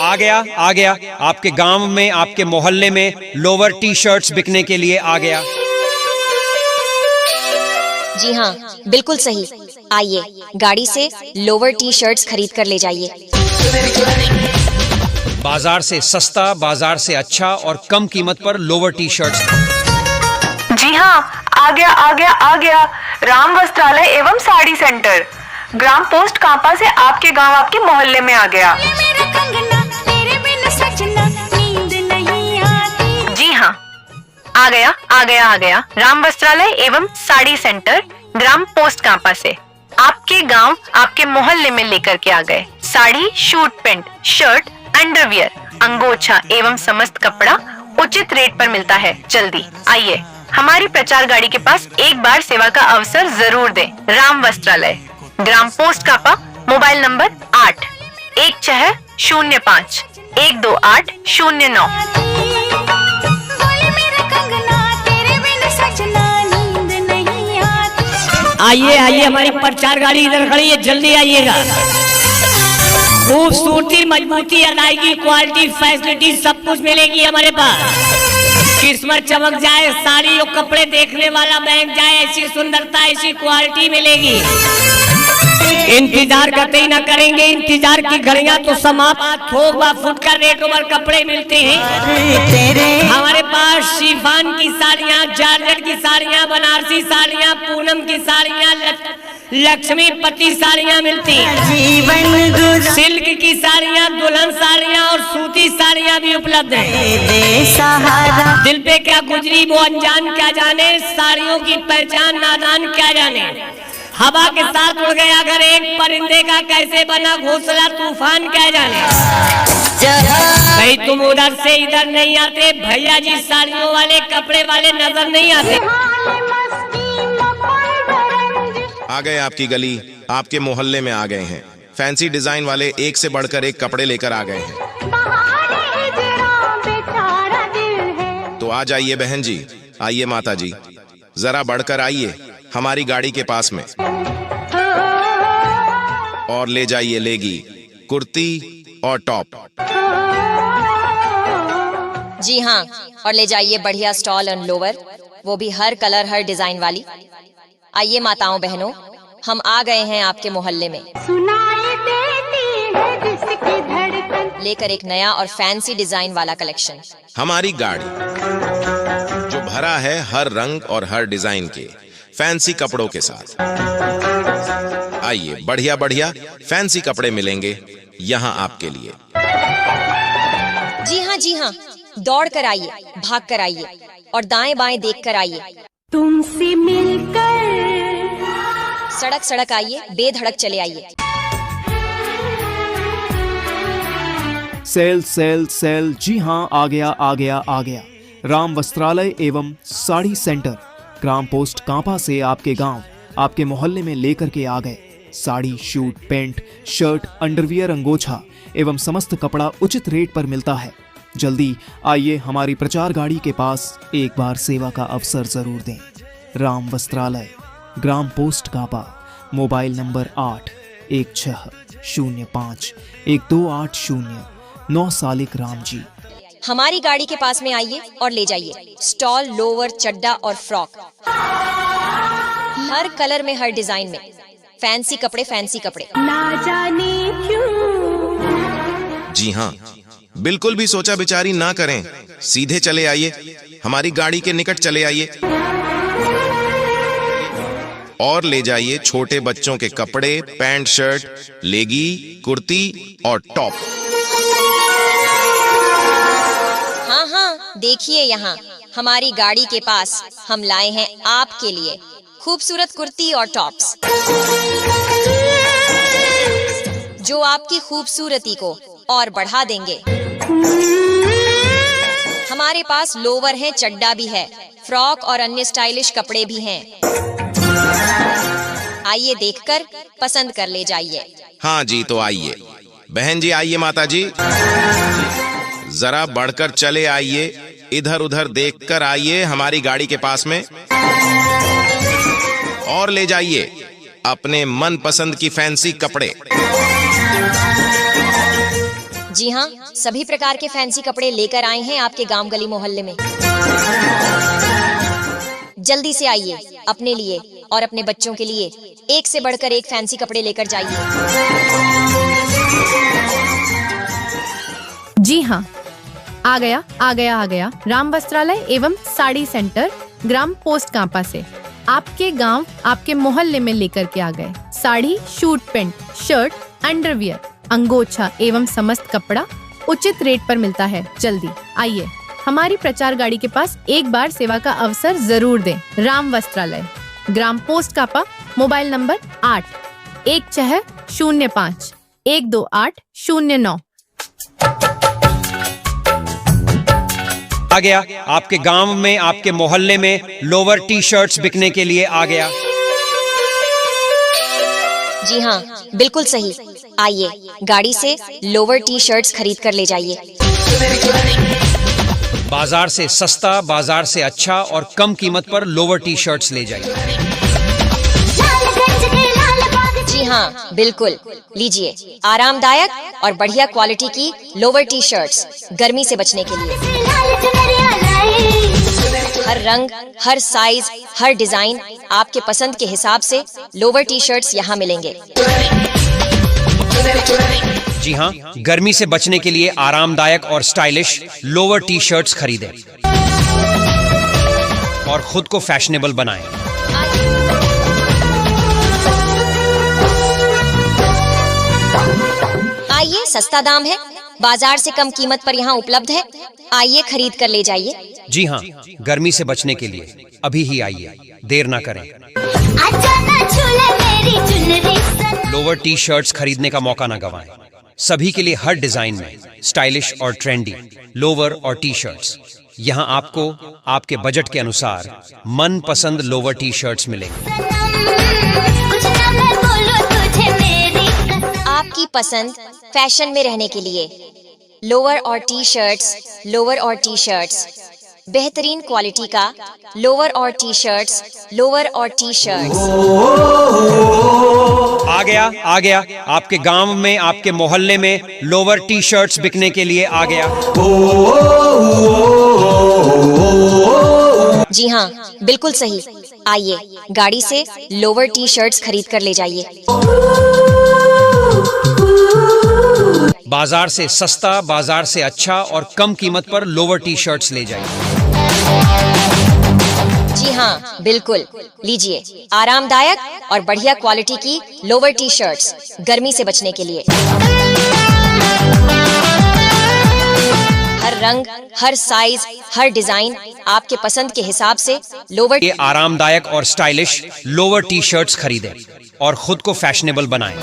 आ गया आपके गांव में, आपके मोहल्ले में लोअर टी शर्ट्स बिकने के लिए आ गया। जी हाँ, बिल्कुल सही। आइए, गाड़ी से लोअर टी शर्ट्स खरीद कर ले जाइए। बाजार से सस्ता, बाजार से अच्छा और कम कीमत पर लोअर टी शर्ट्स। जी हाँ, आ गया राम वस्त्रालय एवं साड़ी सेंटर, ग्राम पोस्ट कांपा से आपके गांव, आपके मोहल्ले में आ गया। जी हाँ, आ गया राम वस्त्रालय एवं साड़ी सेंटर, ग्राम पोस्ट कांपा से आपके गांव, आपके मोहल्ले में लेकर के आ गए। Sari, suit pant, shirt, underwear, अंगोछा एवं समस्त कपड़ा उचित रेट पर मिलता है। जल्दी आइए, हमारी प्रचार गाड़ी के पास एक बार सेवा का अवसर जरूर दें। राम वस्त्रालय, ग्राम पोस्ट कापा, मोबाइल नंबर 8105128109। आइए हमारी प्रचार गाड़ी इधर खड़ी है, जल्दी आइएगा। खूबसूरती, मजबूती, अदायगी, क्वालिटी, फैसिलिटी सब कुछ मिलेगी हमारे पास। किस्मत चमक जाए, साड़ी और कपड़े देखने वाला बैंक जाए, ऐसी सुंदरता, ऐसी क्वालिटी मिलेगी। इंतजार करते ही ना करेंगे, इंतजार की घड़ियां तो समाप्त। थोक व फुट का रेटों पर कपड़े मिलते हैं हमारे पास। शिफॉन की साड़ियाँ, जॉर्जेट की साड़ियाँ, बनारसी साड़ियाँ, पूनम की साड़ियाँ, लक्ष्मीपति साड़ियाँ मिलती हैं। सिल्क की साड़ियाँ, दुल्हन साड़ियाँ और सूती साड़ियाँ भी उपलब्ध हैं। दिल पे क्या गुजरी वो अनजान क्या जाने, साड़ियों की पहचान नादान क्या जाने। हवा के साथ उड़ गया अगर एक परिंदे का, कैसे बना घोंसला तूफान क्या जाने। भाई तुम उधर से इधर नहीं आते, भैया जी साड़ियों वाले, कपड़े वाले नजर नहीं आते। आ गए आपकी गली, आपके मोहल्ले में आ गए हैं। फैंसी डिजाइन वाले एक से बढ़कर एक कपड़े लेकर आ गए हैं। तो आ जाइए बहन जी, आइए माता जी, जरा बढ़कर आइए हमारी गाड़ी के पास में और ले जाइए लेगी, कुर्ती और टॉप। जी हाँ, और ले जाइए बढ़िया स्टॉल और लोअर, वो भी हर कलर हर डिजाइन वाली। आइए माताओं बहनों, हम आ गए हैं आपके मोहल्ले में, सुनाई देती है जिसकी धड़कन, लेकर एक नया और फैंसी डिजाइन वाला कलेक्शन। हमारी गाड़ी जो भरा है हर रंग और हर डिजाइन के फैंसी कपड़ों के साथ। आइए, बढ़िया बढ़िया फैंसी कपड़े मिलेंगे यहाँ आपके लिए। जी हाँ, दौड़ कर आइए, भाग कर आइए और दाएं बाएं देख कर आइए। तुमसे मिलकर सड़क सड़क आइए, बेधड़क चले आइए। सेल सेल सेल, जी हाँ, आ गया राम वस्त्रालय एवं साड़ी सेंटर, ग्राम पोस्ट कांपा से आपके गांव, आपके मोहल्ले में लेकर के आ गए। Sari, suit, pant, shirt, underwear, अंगोछा एवं समस्त कपड़ा उचित रेट पर मिलता है। जल्दी आइए, हमारी प्रचार गाड़ी के पास एक बार सेवा का अवसर जरूर दें। राम वस्त्रालय, ग्राम post Kampa, mobile number 8105128009। Salik Ram ji. हमारी गाड़ी के पास में आइए और ले जाइए स्टॉल, लोअर, चड्डा और फ्रॉक, हर कलर में, हर डिजाइन में, फैंसी कपड़े, फैंसी कपड़े। ना जाने क्यों। जी हाँ, बिल्कुल भी सोचा विचारी ना करें, सीधे चले आइए, हमारी गाड़ी के निकट चले आइए और ले जाइए छोटे बच्चों के कपड़े, पैंट, शर्ट, लेगी, कुर्ती और टॉप। हाँ, देखिए यहाँ हमारी गाड़ी के पास हम लाए हैं आपके लिए खूबसूरत कुर्ती और टॉप्स, जो आपकी खूबसूरती को और बढ़ा देंगे। हमारे पास लोवर है, चड्डा भी है, फ्रॉक और अन्य स्टाइलिश कपड़े भी हैं। आइए, देखकर पसंद कर ले जाइए। हाँ जी, तो आइए बहन जी, आइए माता जी, जरा बढ़कर चले आइए, इधर उधर देखकर आइए हमारी गाड़ी के पास में और ले जाइए अपने मनपसंद की फैंसी कपड़े। जी हाँ, सभी प्रकार के फैंसी कपड़े लेकर आए हैं आपके गांव गली मोहल्ले में। जल्दी से आइए, अपने लिए और अपने बच्चों के लिए एक से बढ़कर एक फैंसी कपड़े लेकर जाइए। जी हाँ, आ गया राम वस्त्रालय एवं साड़ी सेंटर, ग्राम पोस्ट कांपा से आपके गांव, आपके मोहल्ले में लेकर के आ गए sari, suit, pant, shirt, underwear, अंगोछा एवं समस्त कपड़ा उचित रेट पर मिलता है। जल्दी आइए, हमारी प्रचार गाड़ी के पास एक बार सेवा का अवसर जरूर दें। राम वस्त्रालय, ग्राम पोस्ट कापा, मोबाइल नंबर 810512812809। आ गया आपके गांव में, आपके मोहल्ले में लोअर टी शर्ट्स बिकने के लिए आ गया। जी हाँ, बिल्कुल सही। आइए, गाड़ी से लोअर टी शर्ट्स खरीद कर ले जाइए। बाजार से सस्ता, बाजार से अच्छा और कम कीमत पर लोअर टी शर्ट्स ले जाइए। जी हाँ, बिल्कुल, लीजिए आरामदायक और बढ़िया क्वालिटी की लोअर टी शर्ट्स, गर्मी से बचने के लिए। हर रंग, हर साइज, हर डिजाइन आपके पसंद के हिसाब से लोअर टी शर्ट्स यहाँ मिलेंगे। जी हाँ, गर्मी से बचने के लिए आरामदायक और स्टाइलिश लोअर टी शर्ट्स खरीदें और खुद को फैशनेबल बनाएं। आइए, सस्ता दाम है, बाजार से कम कीमत पर यहाँ उपलब्ध है। आइए, खरीद कर ले जाइए। जी हाँ, गर्मी से बचने के लिए अभी ही आइए, देर ना करें। लोअर टी शर्ट्स खरीदने का मौका ना गंवाएं। सभी के लिए हर डिजाइन में स्टाइलिश और ट्रेंडी लोअर और टी शर्ट्स, यहाँ आपको आपके बजट के अनुसार मन पसंद लोअर टी शर्ट्स मिलेंगे। आपकी पसंद फैशन में रहने के लिए लोअर और टी शर्ट्स, लोअर और टी शर्ट्स, बेहतरीन क्वालिटी का लोअर और टी शर्ट्स, लोअर और टी शर्ट्स। आ गया आपके गांव में, आपके मोहल्ले में लोअर टी शर्ट्स बिकने के लिए आ गया। जी हाँ, बिल्कुल सही। आइए, गाड़ी से लोअर टी शर्ट्स खरीद कर ले जाइए। बाजार से सस्ता, बाजार से अच्छा और कम कीमत पर लोअर टी शर्ट्स ले जाइए। जी हाँ, बिल्कुल, लीजिए आरामदायक और बढ़िया क्वालिटी की लोअर टी शर्ट्स, गर्मी से बचने के लिए। हर रंग, हर साइज, हर डिजाइन आपके पसंद के हिसाब से लोअर। ये आरामदायक और स्टाइलिश लोअर टी शर्ट्स खरीदें और खुद को फैशनेबल बनाएं।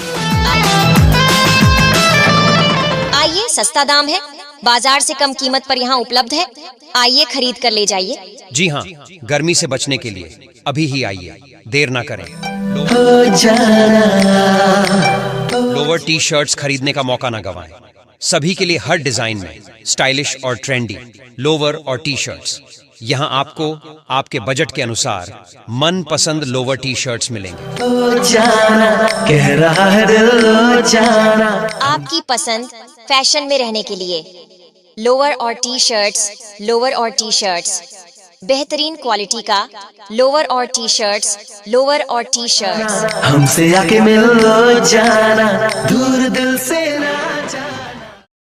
आइए, सस्ता दाम है, बाजार से कम कीमत पर यहाँ उपलब्ध है। आइए, खरीद कर ले जाइए। जी हाँ, गर्मी से बचने के लिए अभी ही आइए, देर ना करें। लोअर टी शर्ट्स खरीदने का मौका ना गंवाएं। सभी के लिए हर डिजाइन में स्टाइलिश और ट्रेंडी लोअर और टी शर्ट्स, यहाँ आपको आपके बजट के अनुसार मन पसंद लोअर टी शर्ट्स मिलेंगे। आपकी पसंद फैशन में रहने के लिए लोअर और टी शर्ट्स, लोअर और टी शर्ट्स, बेहतरीन क्वालिटी का लोअर और टी शर्ट्स, लोअर और टी शर्ट्स। हमसे आके मिल लो जाना, दूर दिल से ना।